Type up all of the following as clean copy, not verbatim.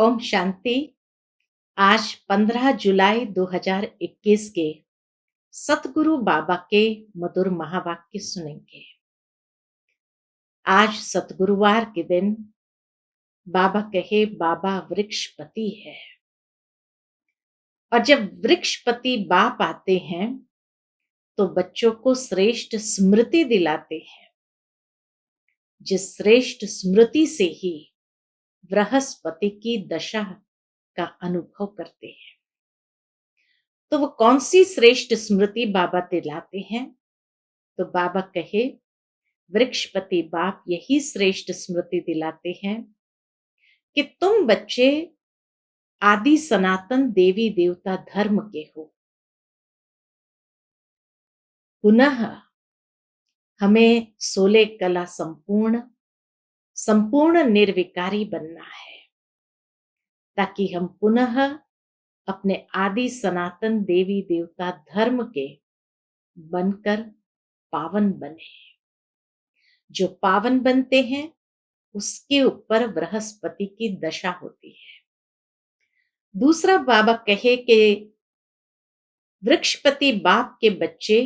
ओम शांति। आज 15 जुलाई 2021 के सतगुरु बाबा के मधुर महावाक्य सुनेंगे। आज सतगुरुवार के दिन बाबा कहे बाबा वृक्षपति है। और जब वृक्षपति बाप आते हैं तो बच्चों को श्रेष्ठ स्मृति दिलाते हैं, जिस श्रेष्ठ स्मृति से ही बृहस्पति की दशा का अनुभव करते हैं। तो वो कौन सी श्रेष्ठ स्मृति बाबा दिलाते हैं? तो बाबा कहे वृक्षपति बाप यही श्रेष्ठ स्मृति दिलाते हैं कि तुम बच्चे आदि सनातन देवी देवता धर्म के हो। पुनः हमें 16 कला संपूर्ण निर्विकारी बनना है, ताकि हम पुनः अपने आदि सनातन देवी देवता धर्म के बनकर पावन बने। जो पावन बनते हैं उसके ऊपर बृहस्पति की दशा होती है। दूसरा बाबा कहे कि वृक्षपति बाप के बच्चे,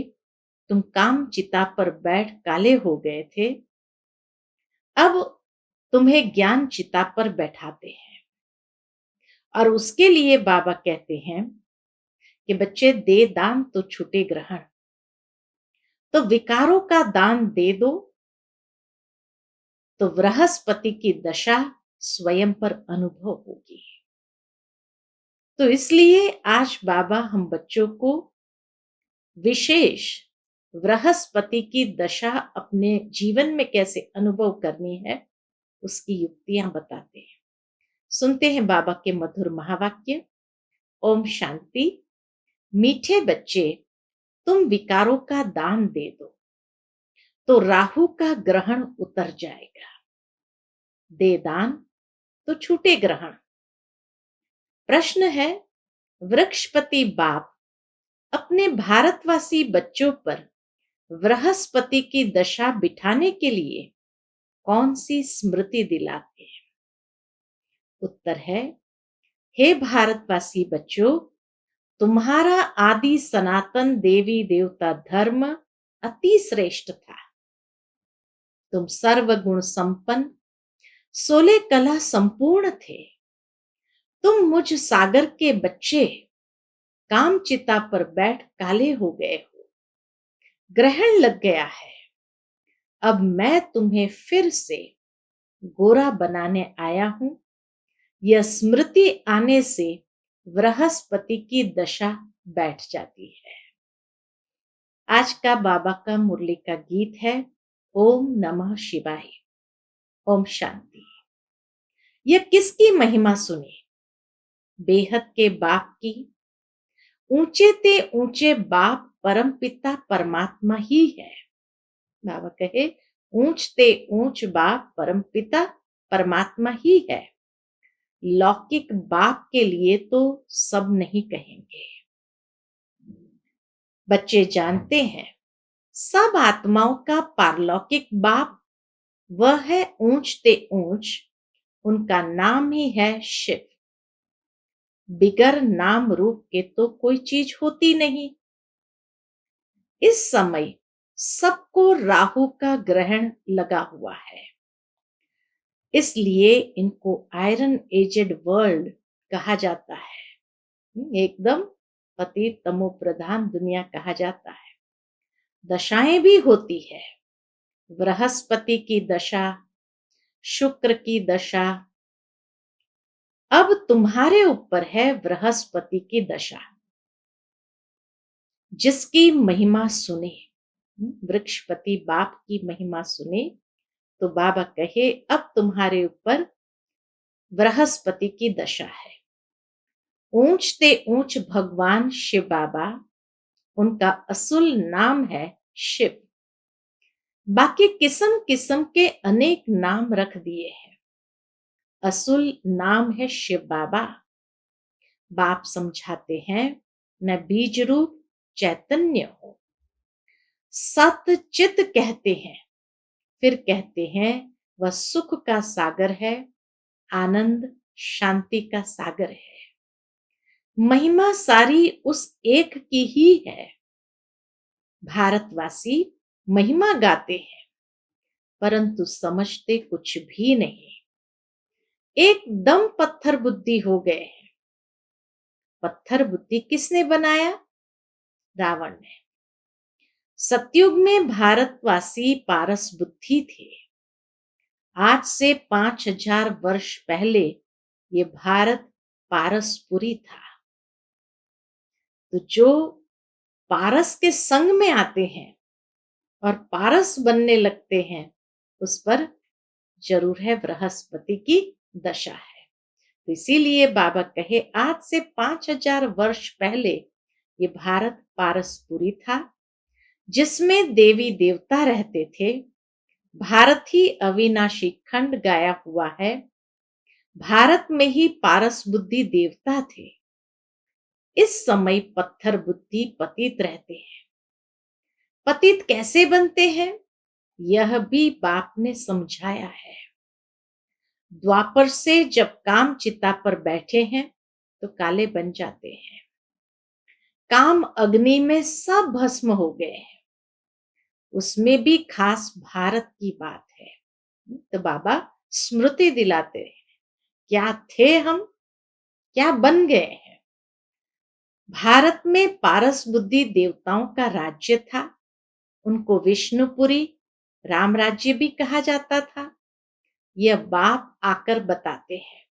तुम काम चिता पर बैठ काले हो गए थे, अब तुम्हें ज्ञान चिता पर बैठाते हैं। और उसके लिए बाबा कहते हैं कि बच्चे दे दान तो छूटे ग्रहण, तो विकारों का दान दे दो तो बृहस्पति की दशा स्वयं पर अनुभव होगी। तो इसलिए आज बाबा हम बच्चों को विशेष बृहस्पति की दशा अपने जीवन में कैसे अनुभव करनी है उसकी युक्तियां बताते हैं। सुनते हैं बाबा के मधुर महावाक्य। ओम शांति। मीठे बच्चे, तुम विकारों का दान दे दो तो राहु का ग्रहण उतर जाएगा। दे दान तो छूटे ग्रहण। प्रश्न है, वृक्षपति बाप अपने भारतवासी बच्चों पर बृहस्पति की दशा बिठाने के लिए कौन सी स्मृति दिलाते हैं? उत्तर है, हे भारतवासी बच्चों, तुम्हारा आदि सनातन देवी देवता धर्म अति श्रेष्ठ था। तुम सर्वगुण संपन्न 16 कला संपूर्ण थे। तुम मुझ सागर के बच्चे काम चिता पर बैठ काले हो गए हो, ग्रहण लग गया है। अब मैं तुम्हें फिर से गोरा बनाने आया हूं। यह स्मृति आने से बृहस्पति की दशा बैठ जाती है। आज का बाबा का मुरली का गीत है ओम नमः शिवाय। ओम शांति। यह किसकी महिमा सुनी? बेहद के बाप की। ऊंचे ते ऊंचे बाप परम पिता परमात्मा ही है। बाबा कहे ऊंच ते ऊंच बाप परम पिता परमात्मा ही है। लौकिक बाप के लिए तो सब नहीं कहेंगे। बच्चे जानते हैं सब आत्माओं का पारलौकिक बाप वह है ऊंच ते ऊंच। उनका नाम ही है शिव। बिगर नाम रूप के तो कोई चीज होती नहीं। इस समय सबको राहु का ग्रहण लगा हुआ है, इसलिए इनको आयरन एजेड वर्ल्ड कहा जाता है। एकदम पतित तमो प्रधान दुनिया कहा जाता है। दशाएं भी होती है, बृहस्पति की दशा, शुक्र की दशा। अब तुम्हारे ऊपर है बृहस्पति की दशा, जिसकी महिमा सुने, वृक्षपति बाप की महिमा सुने तो बाबा कहे अब तुम्हारे ऊपर बृहस्पति की दशा है। ऊंच ते ऊंच भगवान शिव बाबा, उनका असुल नाम है शिव। बाकी किस्म किस्म के अनेक नाम रख दिए हैं, असुल नाम है शिव बाबा। बाप समझाते हैं मैं बीज रूप चैतन्य हूं। सत चित कहते हैं, फिर कहते हैं वह सुख का सागर है, आनंद शांति का सागर है। महिमा सारी उस एक की ही है। भारतवासी महिमा गाते हैं, परंतु समझते कुछ भी नहीं। एकदम पत्थर बुद्धि हो गए हैं। पत्थर बुद्धि किसने बनाया? रावण ने। सतयुग में भारतवासी पारस बुद्धि थे। आज से 5000 वर्ष पहले ये भारत पारसपुरी था। तो जो पारस के संग में आते हैं और पारस बनने लगते हैं, उस पर जरूर है बृहस्पति की दशा है। तो इसीलिए बाबा कहे आज से 5000 वर्ष पहले ये भारत पारसपुरी था, जिसमें देवी देवता रहते थे। भारत ही अविनाशी खंड गाया हुआ है। भारत में ही पारस बुद्धि देवता थे। इस समय पत्थर बुद्धि पतित रहते हैं। पतित कैसे बनते हैं, यह भी बाप ने समझाया है। द्वापर से जब काम चिता पर बैठे हैं तो काले बन जाते हैं। काम अग्नि में सब भस्म हो गए हैं। उसमें भी खास भारत की बात है। तो बाबा स्मृति दिलाते हैं, क्या थे हम, क्या बन गए हैं। भारत में पारस बुद्धि देवताओं का राज्य था। उनको विष्णुपुरी राम राज्य भी कहा जाता था। यह बाप आकर बताते हैं,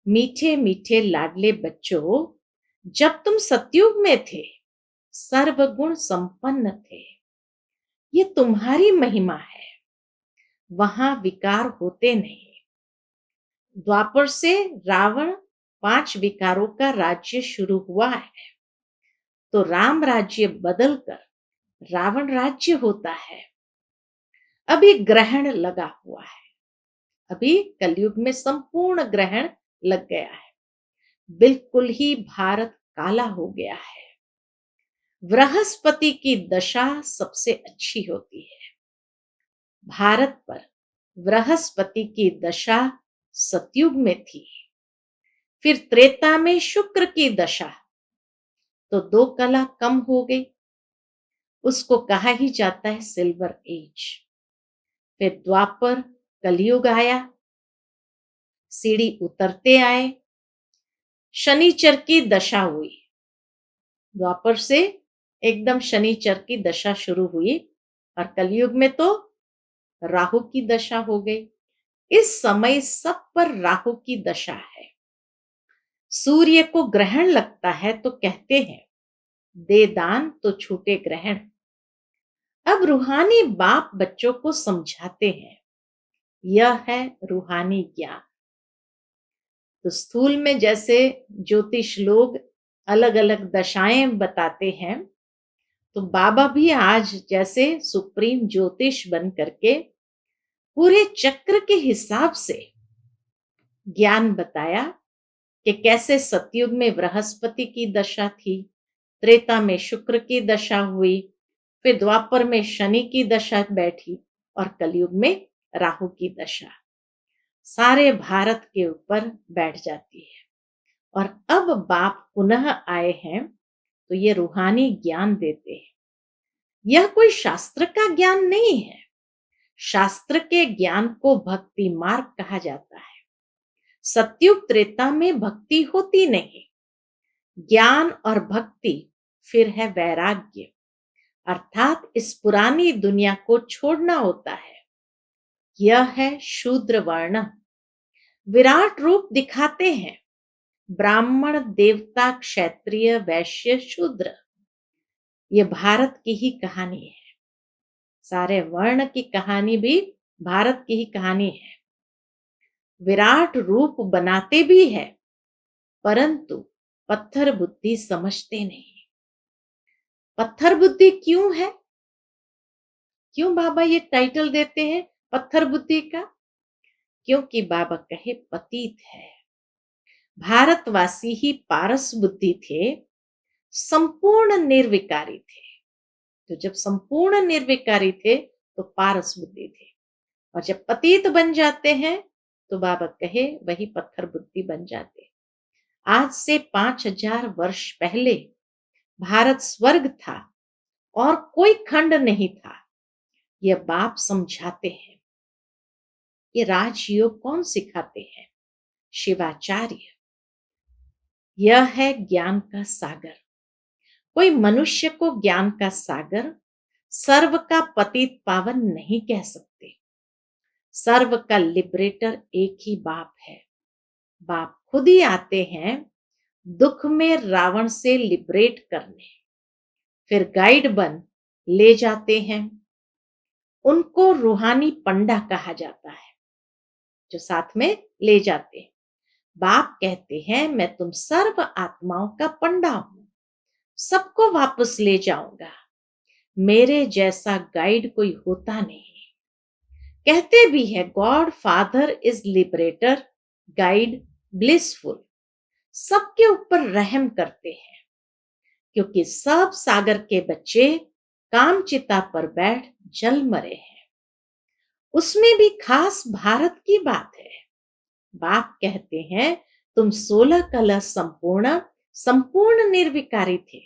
मीठे मीठे लाडले बच्चों, जब तुम सतयुग में थे, सर्वगुण संपन्न थे। ये तुम्हारी महिमा है। वहां विकार होते नहीं। द्वापर से रावण 5 विकारों का राज्य शुरू हुआ है। तो राम राज्य बदलकर रावण राज्य होता है। अभी ग्रहण लगा हुआ है। अभी कलयुग में संपूर्ण ग्रहण लग गया है। बिल्कुल ही भारत काला हो गया है। बृहस्पति की दशा सबसे अच्छी होती है। भारत पर बृहस्पति की दशा सतयुग में थी। फिर त्रेता में शुक्र की दशा, तो 2 कला कम हो गई। उसको कहा ही जाता है सिल्वर एज। फिर द्वापर कलयुग आया, सीढ़ी उतरते आए। शनिचर की दशा हुई। द्वापर से एकदम शनिचर की दशा शुरू हुई और कलयुग में तो राहु की दशा हो गई। इस समय सब पर राहु की दशा है। सूर्य को ग्रहण लगता है तो कहते हैं दे दान तो छूटे ग्रहण। अब रूहानी बाप बच्चों को समझाते हैं, यह है रूहानी ज्ञान। तो स्थूल में जैसे ज्योतिष लोग अलग अलग दशाएं बताते हैं, तो बाबा भी आज जैसे सुप्रीम ज्योतिष बन करके पूरे चक्र के हिसाब से ज्ञान बताया कि कैसे सतयुग में बृहस्पति की दशा थी, त्रेता में शुक्र की दशा हुई, फिर द्वापर में शनि की दशा बैठी और कलयुग में राहु की दशा सारे भारत के ऊपर बैठ जाती है। और अब बाप पुनः आए हैं तो ये रूहानी ज्ञान देते हैं। यह कोई शास्त्र का ज्ञान नहीं है। शास्त्र के ज्ञान को भक्ति मार्ग कहा जाता है। सतयुग त्रेता में भक्ति होती नहीं। ज्ञान और भक्ति फिर है वैराग्य, अर्थात इस पुरानी दुनिया को छोड़ना होता है। यह है शूद्र वर्ण। विराट रूप दिखाते हैं, ब्राह्मण देवता क्षत्रिय वैश्य शूद्र। ये भारत की ही कहानी है। सारे वर्ण की कहानी भी भारत की ही कहानी है। विराट रूप बनाते भी है, परंतु पत्थर बुद्धि समझते नहीं। पत्थर बुद्धि क्यों है? क्यों बाबा ये टाइटल देते हैं पत्थर बुद्धि का? क्योंकि बाबा कहे पतित है। भारतवासी ही पारस बुद्धि थे, संपूर्ण निर्विकारी थे। तो जब संपूर्ण निर्विकारी थे तो पारस बुद्धि थे, और जब पतित बन जाते हैं तो बाबा कहे वही पत्थर बुद्धि बन जाते। आज से 5000 वर्ष पहले भारत स्वर्ग था और कोई खंड नहीं था। यह बाप समझाते हैं। ये राजयोग कौन सिखाते हैं? शिवाचार्य। यह है ज्ञान का सागर। कोई मनुष्य को ज्ञान का सागर, सर्व का पतित पावन नहीं कह सकते। सर्व का लिबरेटर एक ही बाप है। बाप खुद ही आते हैं दुख में रावण से लिबरेट करने, फिर गाइड बन ले जाते हैं। उनको रूहानी पंडा कहा जाता है, जो साथ में ले जाते हैं। बाप कहते हैं मैं तुम सर्व आत्माओं का पंडा हूं, सबको वापस ले जाऊंगा। मेरे जैसा गाइड कोई होता नहीं। कहते भी है God father is liberator, guide blissful. सबके ऊपर रहम करते हैं, क्योंकि सब सागर के बच्चे कामचिता पर बैठ जल मरे हैं। उसमें भी खास भारत की बात है। बाप कहते हैं तुम 16 कलश संपूर्ण संपूर्ण निर्विकारी थे।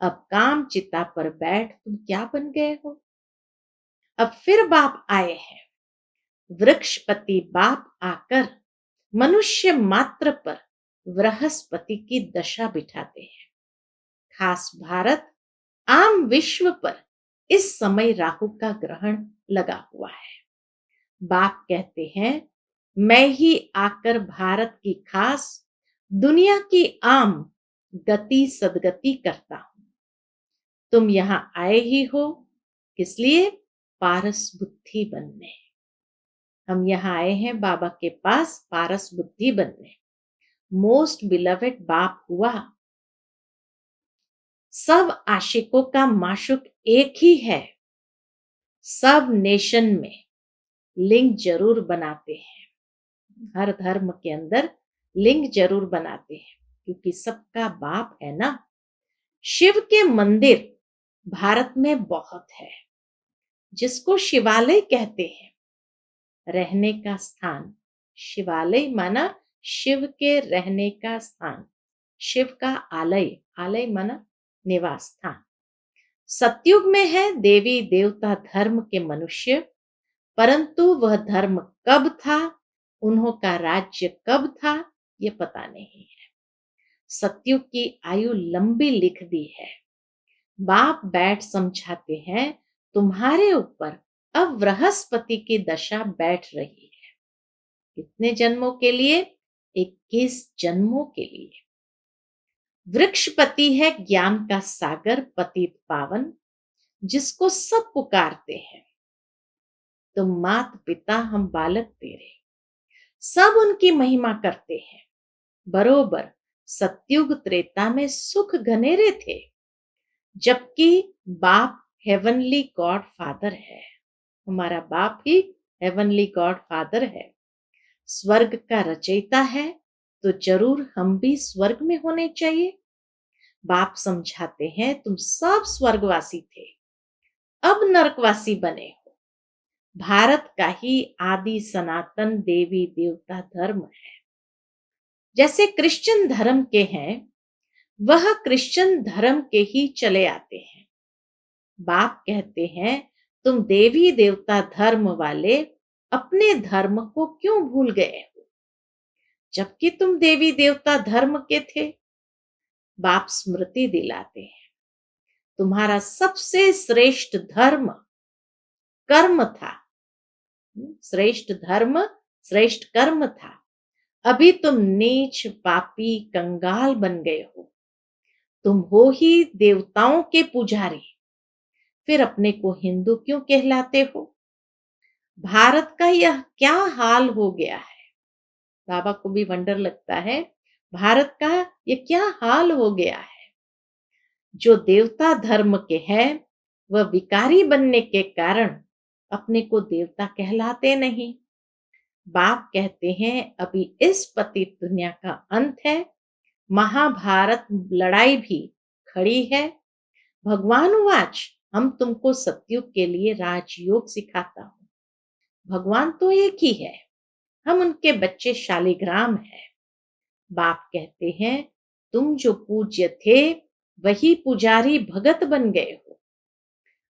अब काम चिता पर बैठ तुम क्या बन गए हो? अब फिर बाप आए हैं। वृक्षपति बाप आकर मनुष्य मात्र पर बृहस्पति की दशा बिठाते हैं। खास भारत आम विश्व पर इस समय राहु का ग्रहण लगा हुआ है। बाप कहते हैं मैं ही आकर भारत की खास दुनिया की आम गति सदगति करता हूं। तुम यहां आए ही हो किस लिए? पारस बुद्धि बनने। हम यहाँ आए हैं बाबा के पास पारस बुद्धि बनने। मोस्ट बिलवेड बाप हुआ। सब आशिकों का माशुक एक ही है। सब नेशन में लिंग जरूर बनाते हैं। हर धर्म के अंदर लिंग जरूर बनाते हैं, क्योंकि सबका बाप है ना। शिव के मंदिर भारत में बहुत है, जिसको शिवालय कहते हैं। रहने का स्थान, शिवालय माना शिव के रहने का स्थान। शिव का आलय, आलय माना निवास स्थान। सतयुग में है देवी देवता धर्म के मनुष्य, परंतु वह धर्म कब था, उन्हों का राज्य कब था, ये पता नहीं है। सतयुग की आयु लंबी लिख दी है। बाप बैठ समझाते हैं तुम्हारे ऊपर अब बृहस्पति की दशा बैठ रही है। कितने जन्मों के लिए? 21 जन्मों के लिए। वृक्षपति है ज्ञान का सागर पतित पावन, जिसको सब पुकारते हैं। तुम मात पिता हम बालक तेरे, सब उनकी महिमा करते हैं। बरोबर सतयुग त्रेता में सुख घनेरे थे, जबकि बाप हेवनली गॉड फादर है। हमारा बाप ही हेवनली गॉड फादर है। स्वर्ग का रचयिता है, तो जरूर हम भी स्वर्ग में होने चाहिए। बाप समझाते हैं तुम सब स्वर्गवासी थे, अब नरकवासी बने हो। भारत का ही आदि सनातन देवी देवता धर्म है। जैसे क्रिश्चियन धर्म के हैं, वह क्रिश्चियन धर्म के ही चले आते हैं। बाप कहते हैं तुम देवी देवता धर्म वाले अपने धर्म को क्यों भूल गए हो, जबकि तुम देवी देवता धर्म के थे। बाप स्मृति दिलाते हैं तुम्हारा सबसे श्रेष्ठ धर्म कर्म था। श्रेष्ठ धर्म श्रेष्ठ कर्म था। अभी तुम नीच पापी कंगाल बन गए हो। तुम हो ही देवताओं के पुजारी, फिर अपने को हिंदू क्यों कहलाते हो? भारत का यह क्या हाल हो गया है? बाबा को भी वंडर लगता है, भारत का ये क्या हाल हो गया है। जो देवता धर्म के हैं, वह विकारी बनने के कारण अपने को देवता कहलाते नहीं। बाप कहते हैं अभी इस पतित दुनिया का अंत है। महाभारत लड़ाई भी खड़ी है। भगवान वाच हम तुमको सतयुग के लिए राजयोग सिखाता हूं। भगवान तो एक ही है, हम उनके बच्चे शालिग्राम हैं। बाप कहते हैं, तुम जो पूज्य थे वही पुजारी भगत बन गए हो।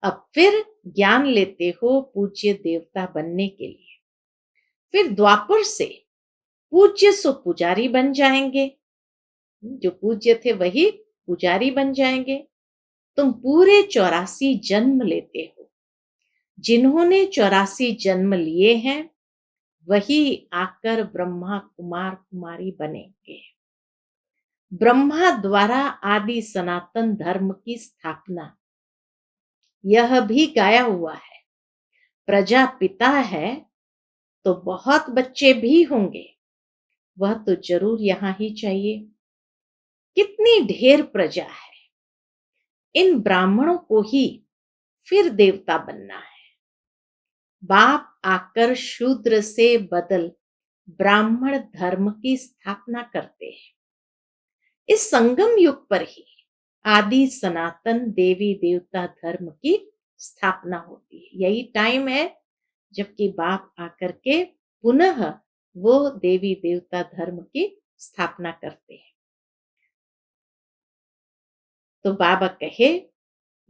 अब फिर ज्ञान लेते हो पूज्य देवता बनने के लिए। फिर द्वापर से पूज्य सो पुजारी बन जाएंगे। जो पूज्य थे वही पुजारी बन जाएंगे। तुम पूरे 84 जन्म लेते हो। जिन्होंने 84 जन्म लिए हैं वही आकर ब्रह्मा कुमार कुमारी बनेंगे। ब्रह्मा द्वारा आदि सनातन धर्म की स्थापना, यह भी गाया हुआ है। प्रजापिता है तो बहुत बच्चे भी होंगे, वह तो जरूर यहां ही चाहिए। कितनी ढेर प्रजा है। इन ब्राह्मणों को ही फिर देवता बनना है। बाप आकर शूद्र से बदल ब्राह्मण धर्म की स्थापना करते हैं। इस संगम युग पर ही आदि सनातन देवी देवता धर्म की स्थापना होती है। यही टाइम है जबकि बाप आकर के पुनः वो देवी देवता धर्म की स्थापना करते हैं। तो बाबा कहे,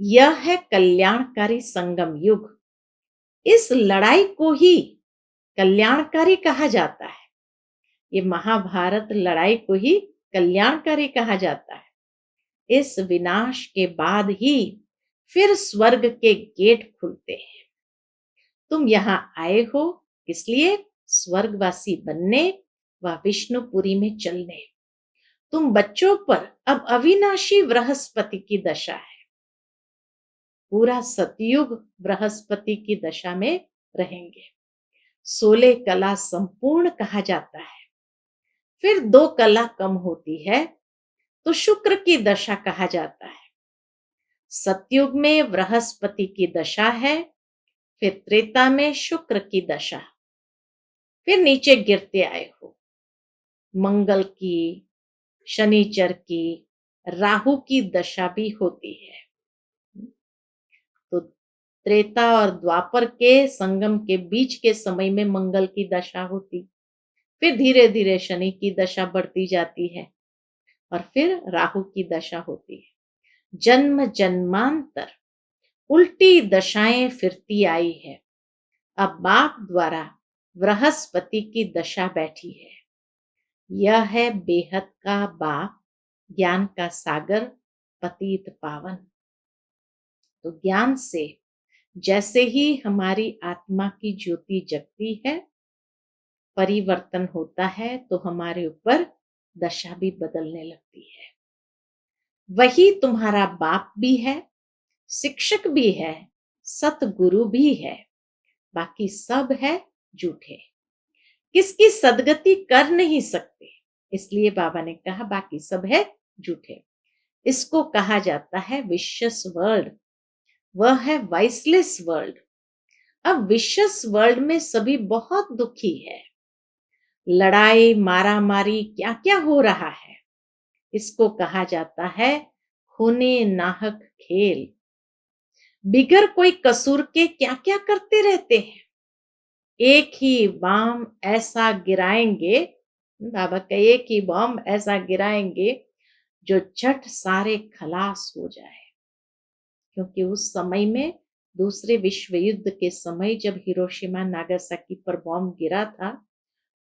यह है कल्याणकारी संगम युग। इस लड़ाई को ही कल्याणकारी कहा जाता है। ये महाभारत लड़ाई को ही कल्याणकारी कहा जाता है। इस विनाश के बाद ही फिर स्वर्ग के गेट खुलते हैं। तुम यहाँ आए हो इसलिए स्वर्गवासी बनने व विष्णुपुरी में चलने। तुम बच्चों पर अब अविनाशी बृहस्पति की दशा है। पूरा सतयुग बृहस्पति की दशा में रहेंगे। 16 कला संपूर्ण कहा जाता है। फिर 2 कला कम होती है तो शुक्र की दशा कहा जाता है। सतयुग में बृहस्पति की दशा है, फिर त्रेता में शुक्र की दशा, फिर नीचे गिरते आए हो। मंगल की, शनिचर की, राहु की दशा भी होती है। तो त्रेता और द्वापर के संगम के बीच के समय में मंगल की दशा होती, फिर धीरे धीरे शनि की दशा बढ़ती जाती है और फिर राहु की दशा होती है। जन्म जन्मांतर उल्टी दशाएं फिरती आई है। अब बाप द्वारा बृहस्पति की दशा बैठी है। यह है बेहद का बाप, ज्ञान का सागर, पतित पावन। तो ज्ञान से जैसे ही हमारी आत्मा की ज्योति जगती है, परिवर्तन होता है, तो हमारे ऊपर दशा भी बदलने लगती है। वही तुम्हारा बाप भी है, शिक्षक भी है, सतगुरु भी है, बाकी सब है झूठे। किसकी सदगति कर नहीं सकते, इसलिए बाबा ने कहा बाकी सब है झूठे। इसको कहा जाता है विशस वर्ल्ड, वह है वाइसलेस वर्ल्ड। अब विशस वर्ल्ड में सभी बहुत दुखी है। लड़ाई मारा मारी क्या क्या हो रहा है, इसको कहा जाता है खूने नाहक खेल। बिगर कोई कसूर के क्या क्या करते रहते हैं। एक ही बम ऐसा गिराएंगे, बाबा का एक ही बम ऐसा गिराएंगे जो झट सारे खलास हो जाए। क्योंकि उस समय में दूसरे विश्व युद्ध के समय जब हिरोशिमा नागासाकी पर बम गिरा था,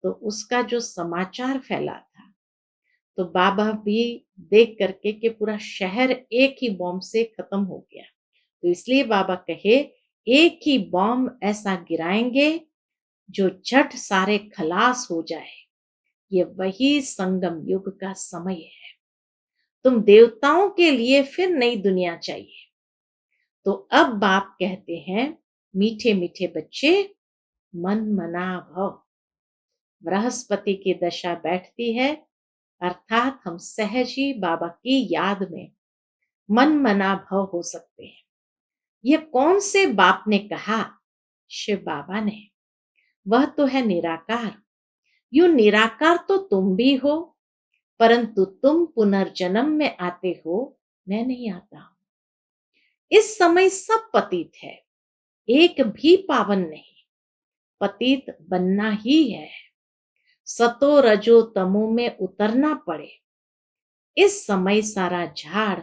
तो उसका जो समाचार फैला था, तो बाबा भी देख करके कि पूरा शहर एक ही बम से खत्म हो गया। तो इसलिए बाबा कहे एक ही बम ऐसा गिराएंगे जो झट सारे खलास हो जाए। ये वही संगम युग का समय है। तुम देवताओं के लिए फिर नई दुनिया चाहिए। तो अब बाप कहते हैं, मीठे मीठे बच्चे मन मना भव। बृहस्पति की दशा बैठती है, अर्थात हम सहज ही बाबा की याद में मन मना भव हो सकते हैं। यह कौन से बाप ने कहा? शिव बाबा ने। वह तो है निराकार। यू निराकार तो तुम भी हो, परंतु तुम पुनर्जन्म में आते हो, मैं नहीं आता हूं। इस समय सब पतित है, एक भी पावन नहीं। पतित बनना ही है। सतो रजो तमो में उतरना पड़े, इस समय सारा झाड़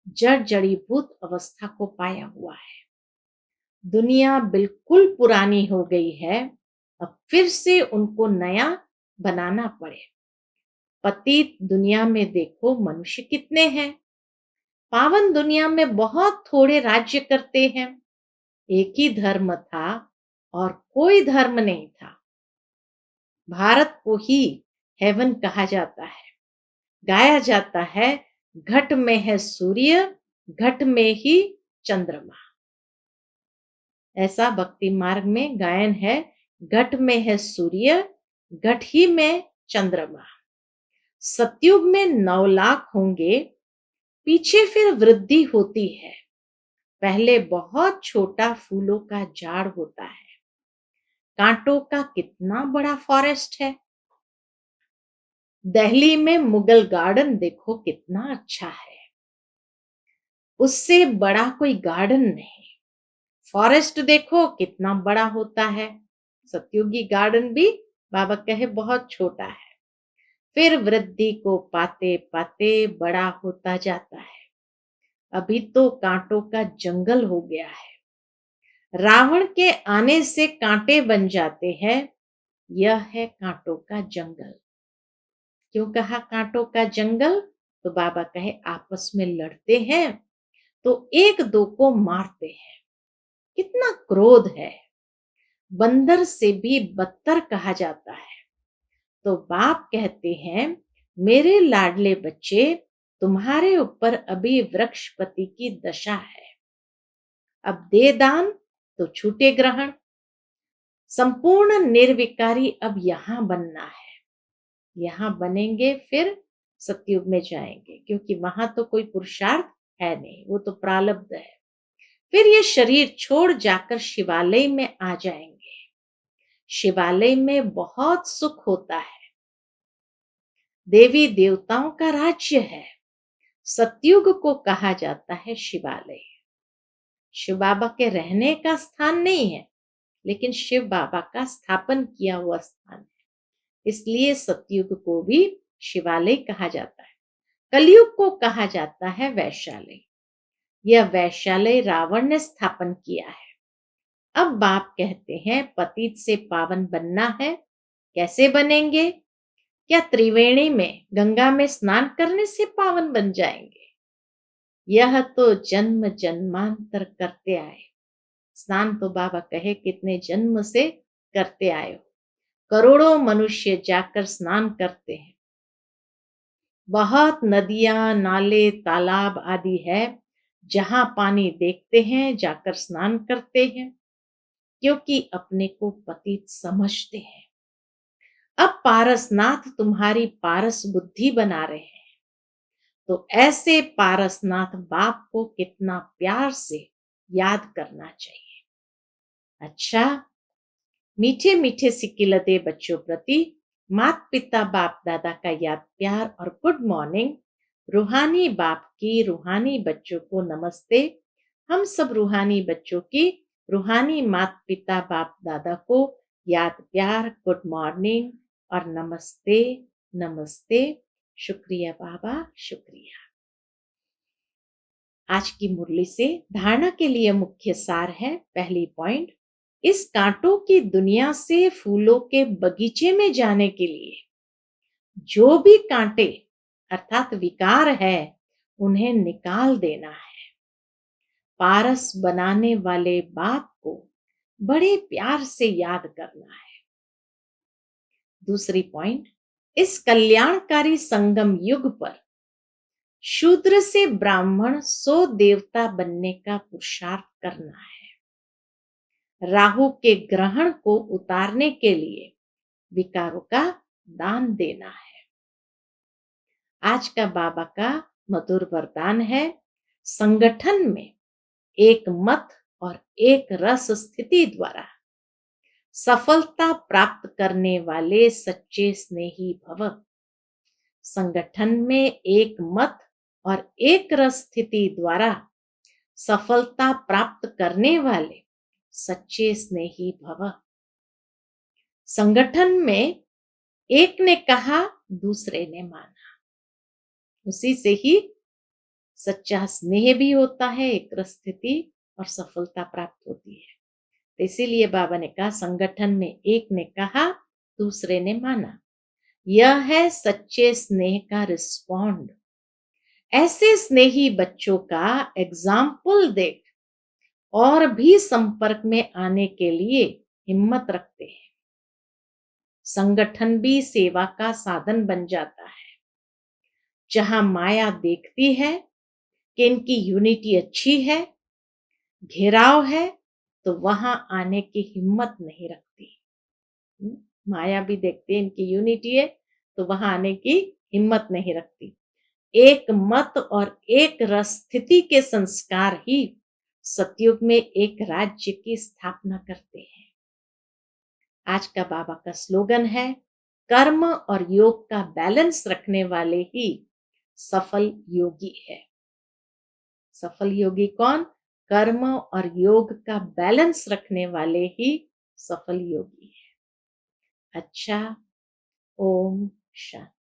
जड़ जड़ीभूत अवस्था को पाया हुआ है। दुनिया बिल्कुल पुरानी हो गई है, अब फिर से उनको नया बनाना पड़े। पतित दुनिया में देखो मनुष्य कितने हैं, पावन दुनिया में बहुत थोड़े राज्य करते हैं। एक ही धर्म था और कोई धर्म नहीं था। भारत को ही हेवन कहा जाता है। गाया जाता है, घट में है सूर्य, घट में ही चंद्रमा। ऐसा भक्ति मार्ग में गायन है, घट में है सूर्य, घट ही में चंद्रमा। सतयुग में 9 लाख होंगे, पीछे फिर वृद्धि होती है। पहले बहुत छोटा फूलों का झाड़ होता है, कांटों का कितना बड़ा फॉरेस्ट है। दिल्ली में मुगल गार्डन देखो कितना अच्छा है, उससे बड़ा कोई गार्डन नहीं। फॉरेस्ट देखो कितना बड़ा होता है, सतयुगी गार्डन भी बाबा कहे बहुत छोटा है। फिर वृद्धि को पाते पाते बड़ा होता जाता है। अभी तो कांटों का जंगल हो गया है। रावण के आने से कांटे बन जाते हैं, यह है कांटों का जंगल। क्यों कहा कांटों का जंगल? तो बाबा कहे आपस में लड़ते हैं तो एक दो को मारते हैं। कितना क्रोध है, बंदर से भी बदतर कहा जाता है। तो बाप कहते हैं, मेरे लाडले बच्चे, तुम्हारे ऊपर अभी वृक्षपति की दशा है। अब दे दान तो छूटे ग्रहण। संपूर्ण निर्विकारी अब यहां बनना है। यहां बनेंगे फिर सतयुग में जाएंगे, क्योंकि वहां तो कोई पुरुषार्थ है नहीं, वो तो प्रारब्ध है। फिर ये शरीर छोड़ जाकर शिवालय में आ जाएंगे। शिवालय में बहुत सुख होता है, देवी देवताओं का राज्य है। सतयुग को कहा जाता है शिवालय। शिव बाबा के रहने का स्थान नहीं है, लेकिन शिव बाबा का स्थापन किया हुआ स्थान है, इसलिए सतयुग को भी शिवालय कहा जाता है। कलयुग को कहा जाता है वैश्यालय। यह वैश्यालय रावण ने स्थापन किया है। अब बाप कहते हैं, पतित से पावन बनना है। कैसे बनेंगे? क्या त्रिवेणी में गंगा में स्नान करने से पावन बन जाएंगे? यह तो जन्म जन्मांतर करते आए। स्नान तो बाबा कहे कितने जन्म से करते आए हो। करोड़ों मनुष्य जाकर स्नान करते हैं। बहुत नदियां, नाले, तालाब आदि है, जहां पानी देखते हैं जाकर स्नान करते हैं, क्योंकि अपने को पतित समझते हैं। अब पारसनाथ तुम्हारी पारस बुद्धि बना रहे हैं, तो ऐसे पारसनाथ बाप को कितना प्यार से याद करना चाहिए। अच्छा, मीठे मीठे सिक्के लदे बच्चों प्रति माता पिता बाप दादा का याद प्यार और गुड मॉर्निंग। रूहानी बाप की रूहानी बच्चों को नमस्ते। हम सब रूहानी बच्चों की रूहानी माता पिता बाप दादा को याद प्यार, गुड मॉर्निंग और नमस्ते नमस्ते। शुक्रिया बाबा, शुक्रिया। आज की मुरली से धारणा के लिए मुख्य सार है। पहली पॉइंट, इस कांटों की दुनिया से फूलों के बगीचे में जाने के लिए जो भी कांटे अर्थात विकार है, उन्हें निकाल देना है। पारस बनाने वाले बाप को बड़े प्यार से याद करना है। दूसरी पॉइंट, इस कल्याणकारी संगम युग पर शूद्र से ब्राह्मण 100 देवता बनने का पुरुषार्थ करना है। राहु के ग्रहण को उतारने के लिए विकारों का दान देना है। आज का बाबा का मधुर वरदान है, संगठन में एक मत और एक रस स्थिति द्वारा सफलता प्राप्त करने वाले सच्चे स्नेही भव। संगठन में एक मत और एक रस स्थिति द्वारा सफलता प्राप्त करने वाले सच्चे स्नेही भव। संगठन में एक ने कहा, दूसरे ने माना। उसी से ही सच्चा स्नेह भी होता है, एक स्थिति और सफलता प्राप्त होती है। तो इसीलिए बाबा ने कहा, संगठन में एक ने कहा, दूसरे ने माना। यह है सच्चे स्नेह का रिस्पॉन्ड। ऐसे स्नेही बच्चों का एग्जाम्पल देख और भी संपर्क में आने के लिए हिम्मत रखते हैं। संगठन भी सेवा का साधन बन जाता है। जहां माया देखती है कि इनकी यूनिटी अच्छी है, घेराव है, तो वहां आने की हिम्मत नहीं रखती। माया भी देखती है इनकी यूनिटी है, तो वहां आने की हिम्मत नहीं रखती। एक मत और एक रस स्थिति के संस्कार ही सतयुग में एक राज्य की स्थापना करते हैं। आज का बाबा का स्लोगन है, कर्म और योग का बैलेंस रखने वाले ही सफल योगी है। सफल योगी कौन? कर्म और योग का बैलेंस रखने वाले ही सफल योगी है। अच्छा, ओम शांति।